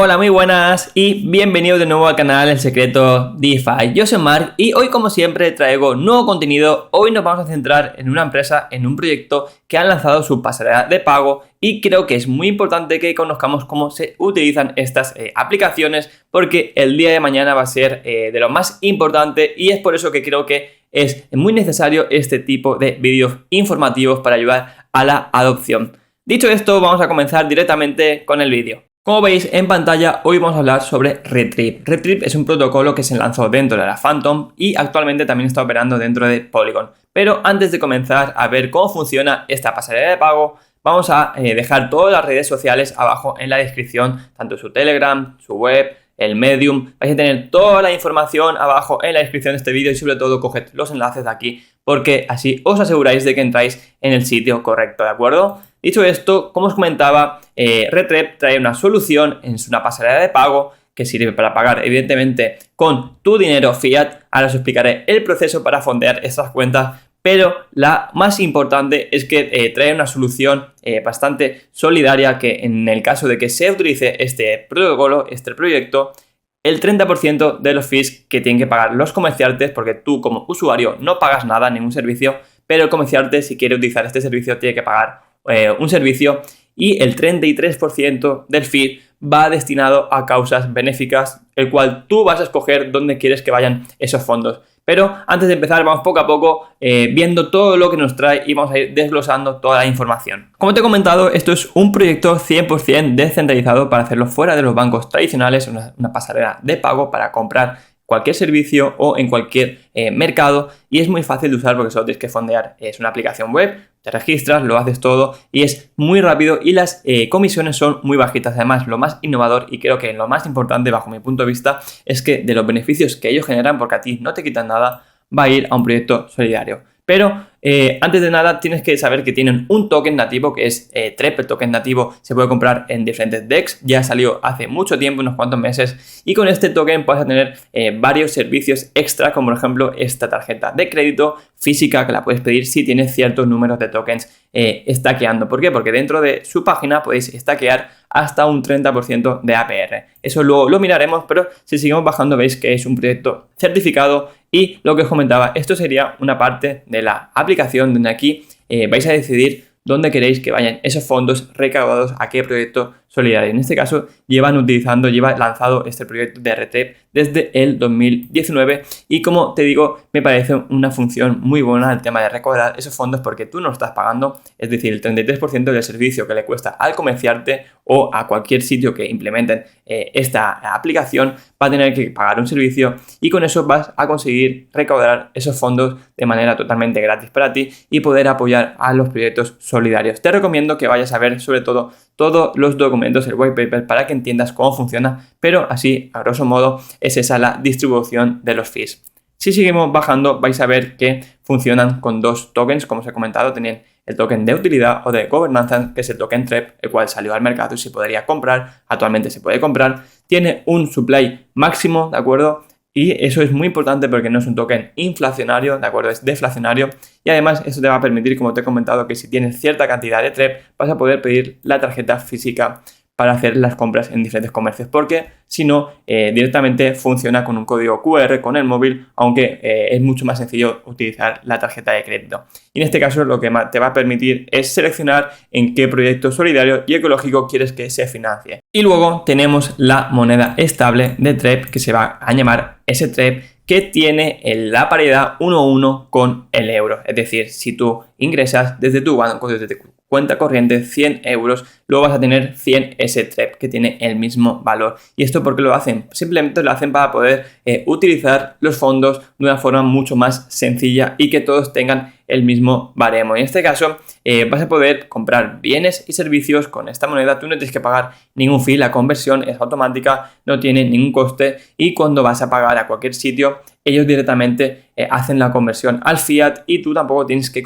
Hola, muy buenas y bienvenidos de nuevo al canal El Secreto DeFi. Yo soy Mark y hoy, como siempre, traigo nuevo contenido. Hoy nos vamos a centrar en una empresa, en un proyecto que han lanzado su pasarela de pago y creo que es muy importante que conozcamos cómo se utilizan estas aplicaciones porque el día de mañana va a ser de lo más importante y es por eso que creo que es muy necesario este tipo de vídeos informativos para ayudar a la adopción. Dicho esto, vamos a comenzar directamente con el vídeo. Como veis en pantalla, hoy vamos a hablar sobre Retrip. Retrip es un protocolo que se lanzó dentro de la Phantom y actualmente también está operando dentro de Polygon. Pero antes de comenzar a ver cómo funciona esta pasarela de pago, vamos a dejar todas las redes sociales abajo en la descripción, tanto su Telegram, su web, el Medium. Vais a tener toda la información abajo en la descripción de este vídeo y sobre todo coged los enlaces de aquí porque así os aseguráis de que entráis en el sitio correcto, ¿de acuerdo? Dicho esto, como os comentaba, Retrip trae una solución, es una pasarela de pago que sirve para pagar evidentemente con tu dinero fiat. Ahora os explicaré el proceso para fondear estas cuentas, pero la más importante es que trae una solución bastante solidaria que en el caso de que se utilice este protocolo, este proyecto, el 30% de los fees que tienen que pagar los comerciantes, porque tú como usuario no pagas nada, ningún servicio, pero el comerciante, si quiere utilizar este servicio, tiene que pagar un servicio, y el 33% del fee va destinado a causas benéficas, el cual tú vas a escoger dónde quieres que vayan esos fondos. Pero antes de empezar, vamos poco a poco viendo todo lo que nos trae y vamos a ir desglosando toda la información. Como te he comentado, esto es un proyecto 100% descentralizado para hacerlo fuera de los bancos tradicionales, una pasarela de pago para comprar cualquier servicio o en cualquier mercado, y es muy fácil de usar porque solo tienes que fondear. Es una aplicación web, te registras, lo haces todo y es muy rápido y las comisiones son muy bajitas. Además, lo más innovador y creo que lo más importante bajo mi punto de vista es que de los beneficios que ellos generan, porque a ti no te quitan nada, va a ir a un proyecto solidario. Pero antes de nada tienes que saber que tienen un token nativo que es TREP. El token nativo se puede comprar en diferentes DEX, ya salió hace mucho tiempo, unos cuantos meses, y con este token puedes tener varios servicios extra, como por ejemplo esta tarjeta de crédito física que la puedes pedir si tienes ciertos números de tokens stackeando. ¿Por qué? Porque dentro de su página podéis stackear hasta un 30% de APR. Eso luego lo miraremos, pero si seguimos bajando veis que es un proyecto certificado. Y lo que os comentaba, esto sería una parte de la aplicación donde aquí vais a decidir dónde queréis que vayan esos fondos recaudados a qué proyecto solidario. En este caso lleva lanzado este proyecto de Retrip desde el 2019 y, como te digo, me parece una función muy buena el tema de recaudar esos fondos porque tú no lo estás pagando, es decir, el 33% del servicio que le cuesta al comerciante o a cualquier sitio que implementen esta aplicación va a tener que pagar un servicio, y con eso vas a conseguir recaudar esos fondos de manera totalmente gratis para ti y poder apoyar a los proyectos solidarios. Te recomiendo que vayas a ver sobre todo todos los documentos, el white paper, para que entiendas cómo funciona, pero así, a grosso modo, es esa la distribución de los fees. Si seguimos bajando, vais a ver que funcionan con dos tokens, como os he comentado. Tienen el token de utilidad o de gobernanza, que es el token TREP, el cual salió al mercado y se podría comprar, actualmente se puede comprar. Tiene un supply máximo, ¿de acuerdo? Y eso es muy importante porque no es un token inflacionario, ¿de acuerdo? Es deflacionario, y además eso te va a permitir, como te he comentado, que si tienes cierta cantidad de TREP vas a poder pedir la tarjeta física para hacer las compras en diferentes comercios, porque si no, directamente funciona con un código QR con el móvil, aunque es mucho más sencillo utilizar la tarjeta de crédito. Y en este caso lo que te va a permitir es seleccionar en qué proyecto solidario y ecológico quieres que se financie. Y luego tenemos la moneda estable de TREP, que se va a llamar STREP, que tiene la paridad 1:1 con el euro. Es decir, si tú ingresas desde tu banco, desde tu cuenta corriente 100 euros, luego vas a tener 100 STREP, que tiene el mismo valor. ¿Y esto por qué lo hacen? Simplemente lo hacen para poder utilizar los fondos de una forma mucho más sencilla y que todos tengan el mismo baremo. En este caso vas a poder comprar bienes y servicios con esta moneda. Tú no tienes que pagar ningún fee, la conversión es automática, no tiene ningún coste, y cuando vas a pagar a cualquier sitio ellos directamente hacen la conversión al fiat y tú tampoco tienes que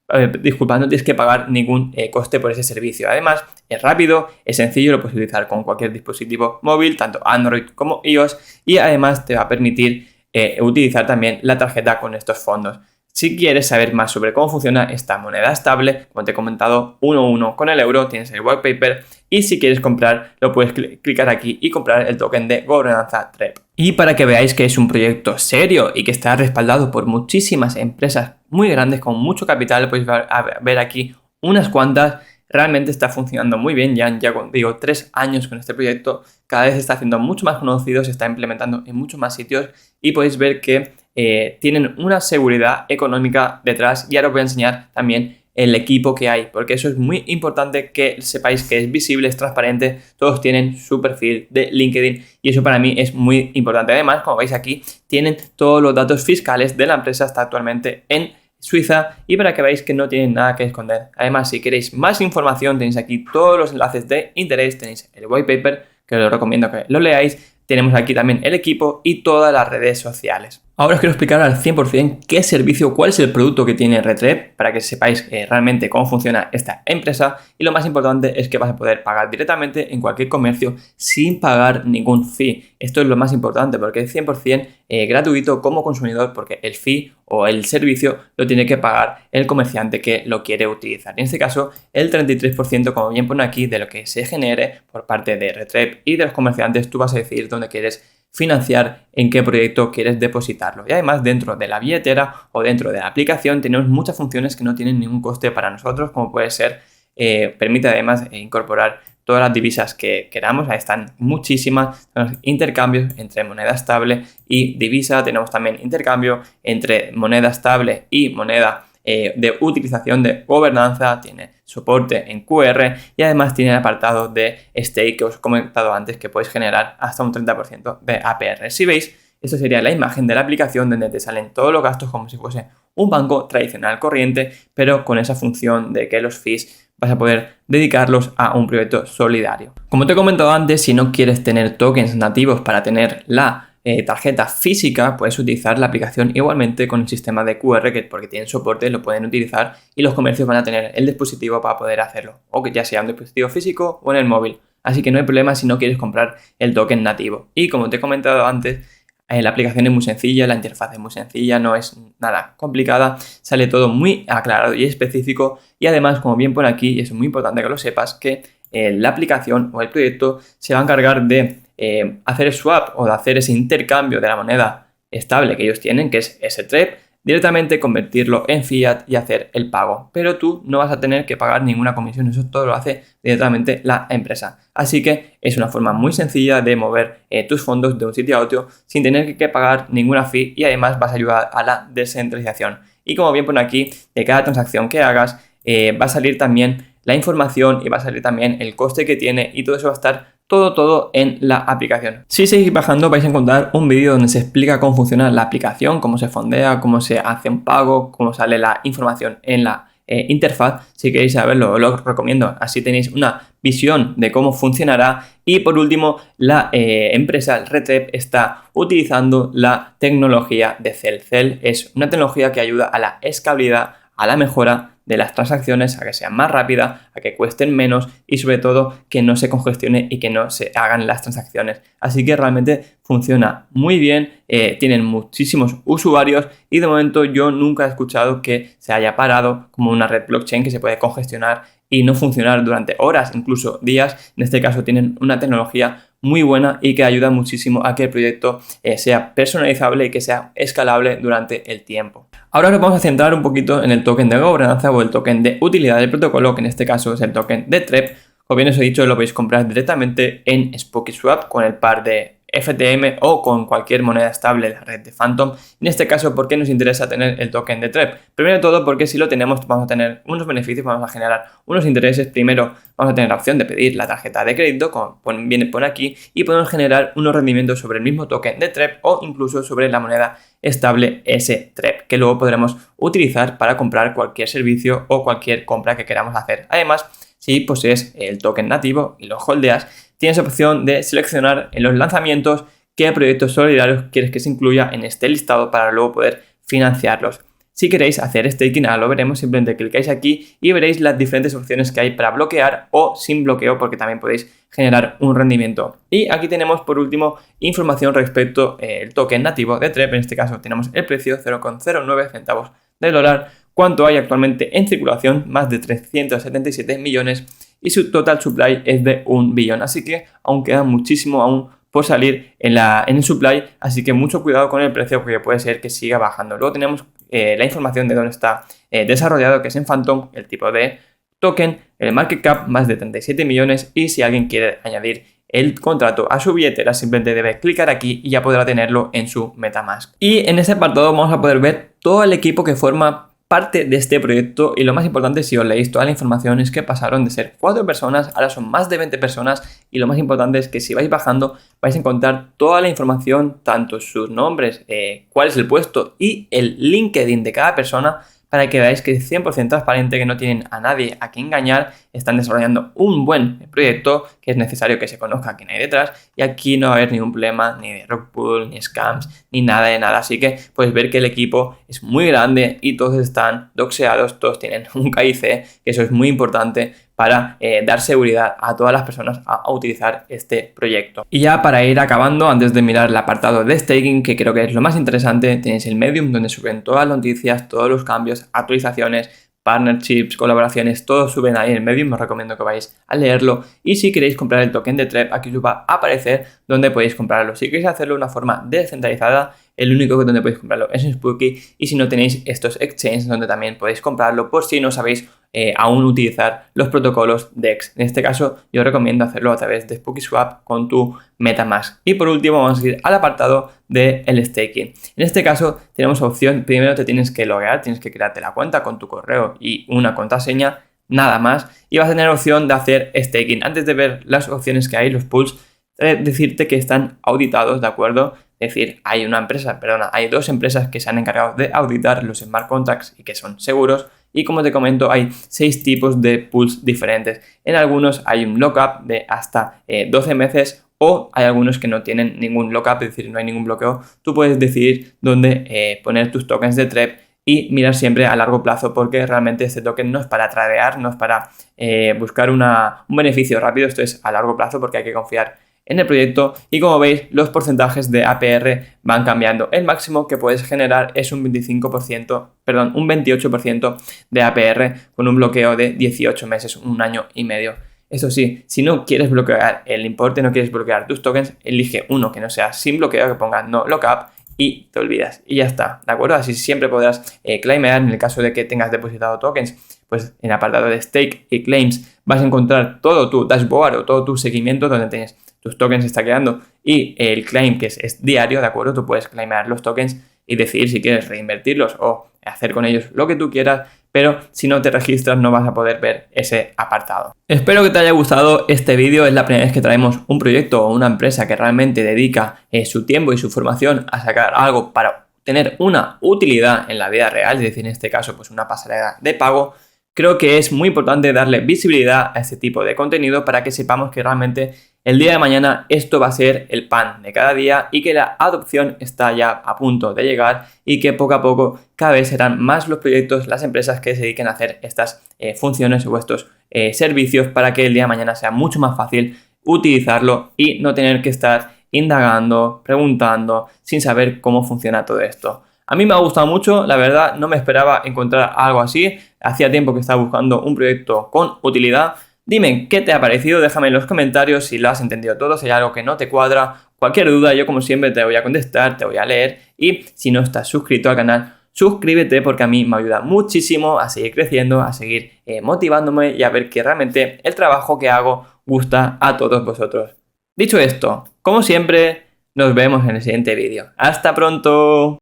no tienes que pagar ningún coste por ese servicio. Además, es rápido, es sencillo, lo puedes utilizar con cualquier dispositivo móvil, tanto Android como iOS, y además te va a permitir utilizar también la tarjeta con estos fondos. Si quieres saber más sobre cómo funciona esta moneda estable, como te he comentado, 1-1 con el euro, tienes el white paper y si quieres comprar lo puedes clicar aquí y comprar el token de gobernanza TREP. Y para que veáis que es un proyecto serio y que está respaldado por muchísimas empresas muy grandes con mucho capital, podéis ver aquí unas cuantas. Realmente está funcionando muy bien, ya digo 3 años con este proyecto, cada vez está haciendo mucho más conocido, se está implementando en muchos más sitios y podéis ver que tienen una seguridad económica detrás y ahora os voy a enseñar también el equipo que hay, porque eso es muy importante que sepáis que es visible, es transparente, todos tienen su perfil de LinkedIn y eso para mí es muy importante. Además, como veis aquí, tienen todos los datos fiscales de la empresa, está actualmente en Suiza y para que veáis que no tienen nada que esconder. Además, si queréis más información, tenéis aquí todos los enlaces de interés, tenéis el white paper, que os recomiendo que lo leáis, tenemos aquí también el equipo y todas las redes sociales. Ahora os quiero explicar al 100% qué servicio, cuál es el producto que tiene RedTrep para que sepáis realmente cómo funciona esta empresa y lo más importante es que vas a poder pagar directamente en cualquier comercio sin pagar ningún fee. Esto es lo más importante porque es 100% gratuito como consumidor porque el fee o el servicio lo tiene que pagar el comerciante que lo quiere utilizar. En este caso, el 33%, como bien pone aquí, de lo que se genere por parte de RedTrep y de los comerciantes, tú vas a decidir dónde quieres financiar, en qué proyecto quieres depositarlo. Y además dentro de la billetera o dentro de la aplicación tenemos muchas funciones que no tienen ningún coste para nosotros, como puede ser, permite además incorporar todas las divisas que queramos, ahí están muchísimas, tenemos intercambios entre moneda estable y divisa, tenemos también intercambio entre moneda estable y moneda de utilización de gobernanza, tiene soporte en QR y además tiene el apartado de stake que os he comentado antes que podéis generar hasta un 30% de APR. Si veis, esto sería la imagen de la aplicación donde te salen todos los gastos como si fuese un banco tradicional corriente, pero con esa función de que los fees vas a poder dedicarlos a un proyecto solidario. Como te he comentado antes, si no quieres tener tokens nativos para tener la tarjeta física, puedes utilizar la aplicación igualmente con el sistema de QR que porque tienen soporte lo pueden utilizar y los comercios van a tener el dispositivo para poder hacerlo, o que ya sea un dispositivo físico o en el móvil. Así que no hay problema si no quieres comprar el token nativo. Y como te he comentado antes, la aplicación es muy sencilla, la interfaz es muy sencilla, no es nada complicada, sale todo muy aclarado y específico y además, como bien pone aquí, y es muy importante que lo sepas, que la aplicación o el proyecto se va a encargar de hacer el swap o de hacer ese intercambio de la moneda estable que ellos tienen, que es ese TREP, directamente convertirlo en fiat y hacer el pago. Pero tú no vas a tener que pagar ninguna comisión, eso todo lo hace directamente la empresa. Así que es una forma muy sencilla de mover tus fondos de un sitio a otro sin tener que pagar ninguna fee y además vas a ayudar a la descentralización. Y como bien pone aquí, de cada transacción que hagas va a salir también la información y va a salir también el coste que tiene y todo eso va a estar todo en la aplicación. Si seguís bajando vais a encontrar un vídeo donde se explica cómo funciona la aplicación, cómo se fondea, cómo se hace un pago, cómo sale la información en la interfaz. Si queréis saberlo, os lo recomiendo. Así tenéis una visión de cómo funcionará. Y por último, la empresa RedTrep está utilizando la tecnología de Cell. Cell es una tecnología que ayuda a la escalabilidad, a la mejora de las transacciones, a que sean más rápidas, a que cuesten menos y sobre todo que no se congestione y que no se hagan las transacciones. Así que realmente funciona muy bien, tienen muchísimos usuarios y de momento yo nunca he escuchado que se haya parado como una red blockchain que se puede congestionar y no funcionar durante horas, incluso días. En este caso tienen una tecnología muy buena y que ayuda muchísimo a que el proyecto sea personalizable y que sea escalable durante el tiempo. Ahora nos vamos a centrar un poquito en el token de gobernanza o el token de utilidad del protocolo, que en este caso es el token de TREP. Como bien os he dicho, lo podéis comprar directamente en SpokySwap con el par de FTM o con cualquier moneda estable de la red de Phantom. En este caso, ¿por qué nos interesa tener el token de TREP? Primero de todo, porque si lo tenemos vamos a tener unos beneficios, vamos a generar unos intereses. Primero, vamos a tener la opción de pedir la tarjeta de crédito, como viene por aquí, y podemos generar unos rendimientos sobre el mismo token de TREP o incluso sobre la moneda estable ese TREP, que luego podremos utilizar para comprar cualquier servicio o cualquier compra que queramos hacer. Además, si posees el token nativo y lo holdeas, tienes opción de seleccionar en los lanzamientos qué proyectos solidarios quieres que se incluya en este listado para luego poder financiarlos. Si queréis hacer staking, ahora lo veremos, simplemente clicáis aquí y veréis las diferentes opciones que hay para bloquear o sin bloqueo, porque también podéis generar un rendimiento. Y aquí tenemos por último información respecto al token nativo de TREP. En este caso tenemos el precio 0,09 centavos de dólar. ¿Cuánto hay actualmente en circulación? Más de 377 millones y su total supply es de 1 billón. Así que aún queda muchísimo aún por salir en el supply, así que mucho cuidado con el precio porque puede ser que siga bajando. Luego tenemos la información de dónde está desarrollado, que es en Phantom, el tipo de token, el market cap más de 37 millones y si alguien quiere añadir el contrato a su billetera simplemente debe clicar aquí y ya podrá tenerlo en su MetaMask. Y en este apartado vamos a poder ver todo el equipo que forma parte de este proyecto y lo más importante, si os leéis toda la información, es que pasaron de ser 4 personas, ahora son más de 20 personas y lo más importante es que si vais bajando vais a encontrar toda la información, tanto sus nombres, cuál es el puesto y el LinkedIn de cada persona, para que veáis que es 100% transparente, que no tienen a nadie a quien engañar, están desarrollando un buen proyecto, que es necesario que se conozca quién hay detrás, y aquí no va a haber ningún problema ni de rug pull, ni scams, ni nada de nada, así que podéis ver que el equipo es muy grande y todos están doxeados, todos tienen un KIC, que eso es muy importante para dar seguridad a todas las personas a utilizar este proyecto. Y ya para ir acabando, antes de mirar el apartado de staking, que creo que es lo más interesante, tenéis el Medium donde suben todas las noticias, todos los cambios, actualizaciones, partnerships, colaboraciones, todo suben ahí en el Medium, os recomiendo que vayáis a leerlo. Y si queréis comprar el token de TREP, aquí os va a aparecer donde podéis comprarlo. Si queréis hacerlo de una forma descentralizada, el único que donde podéis comprarlo es en Spooky, y si no tenéis estos exchanges donde también podéis comprarlo por si no sabéis aún utilizar los protocolos DEX. En este caso yo recomiendo hacerlo a través de SpookySwap con tu MetaMask. Y por último vamos a ir al apartado del staking. En este caso tenemos opción, primero te tienes que loguear, tienes que crearte la cuenta con tu correo y una contraseña, nada más, y vas a tener opción de hacer staking. Antes de ver las opciones que hay, los pools, decirte que están auditados, ¿de acuerdo? Es decir, hay 2 empresas que se han encargado de auditar los smart contracts y que son seguros. Y como te comento, hay 6 tipos de pools diferentes. En algunos hay un lockup de hasta 12 meses o hay algunos que no tienen ningún lockup, es decir, no hay ningún bloqueo. Tú puedes decidir dónde poner tus tokens de TREP y mirar siempre a largo plazo, porque realmente este token no es para tradear, no es para buscar un beneficio rápido. Esto es a largo plazo porque hay que confiar en el proyecto y como veis los porcentajes de APR van cambiando. El máximo que puedes generar es un 28% de APR con un bloqueo de 18 meses, un año y medio. Eso sí, si no quieres bloquear el importe, no quieres bloquear tus tokens, elige uno que no sea sin bloqueo, que ponga no lockup y te olvidas y ya está, ¿de acuerdo? Así siempre podrás claimear en el caso de que tengas depositado tokens. Pues en el apartado de stake y claims vas a encontrar todo tu dashboard o todo tu seguimiento donde tienes tus tokens stackeando y el claim que es diario, ¿de acuerdo? Tú puedes claimear los tokens y decidir si quieres reinvertirlos o hacer con ellos lo que tú quieras, pero si no te registras no vas a poder ver ese apartado. Espero que te haya gustado este vídeo. Es la primera vez que traemos un proyecto o una empresa que realmente dedica su tiempo y su formación a sacar algo para tener una utilidad en la vida real, es decir, en este caso pues una pasarela de pago. Creo que es muy importante darle visibilidad a este tipo de contenido para que sepamos que realmente el día de mañana esto va a ser el pan de cada día y que la adopción está ya a punto de llegar y que poco a poco cada vez serán más los proyectos, las empresas que se dediquen a hacer estas funciones o estos servicios para que el día de mañana sea mucho más fácil utilizarlo y no tener que estar indagando, preguntando, sin saber cómo funciona todo esto. A mí me ha gustado mucho, la verdad no me esperaba encontrar algo así, hacía tiempo que estaba buscando un proyecto con utilidad. Dime qué te ha parecido, déjame en los comentarios si lo has entendido todo, si hay algo que no te cuadra, cualquier duda yo como siempre te voy a contestar, te voy a leer y si no estás suscrito al canal, suscríbete porque a mí me ayuda muchísimo a seguir creciendo, a seguir motivándome y a ver que realmente el trabajo que hago gusta a todos vosotros. Dicho esto, como siempre, nos vemos en el siguiente vídeo. ¡Hasta pronto!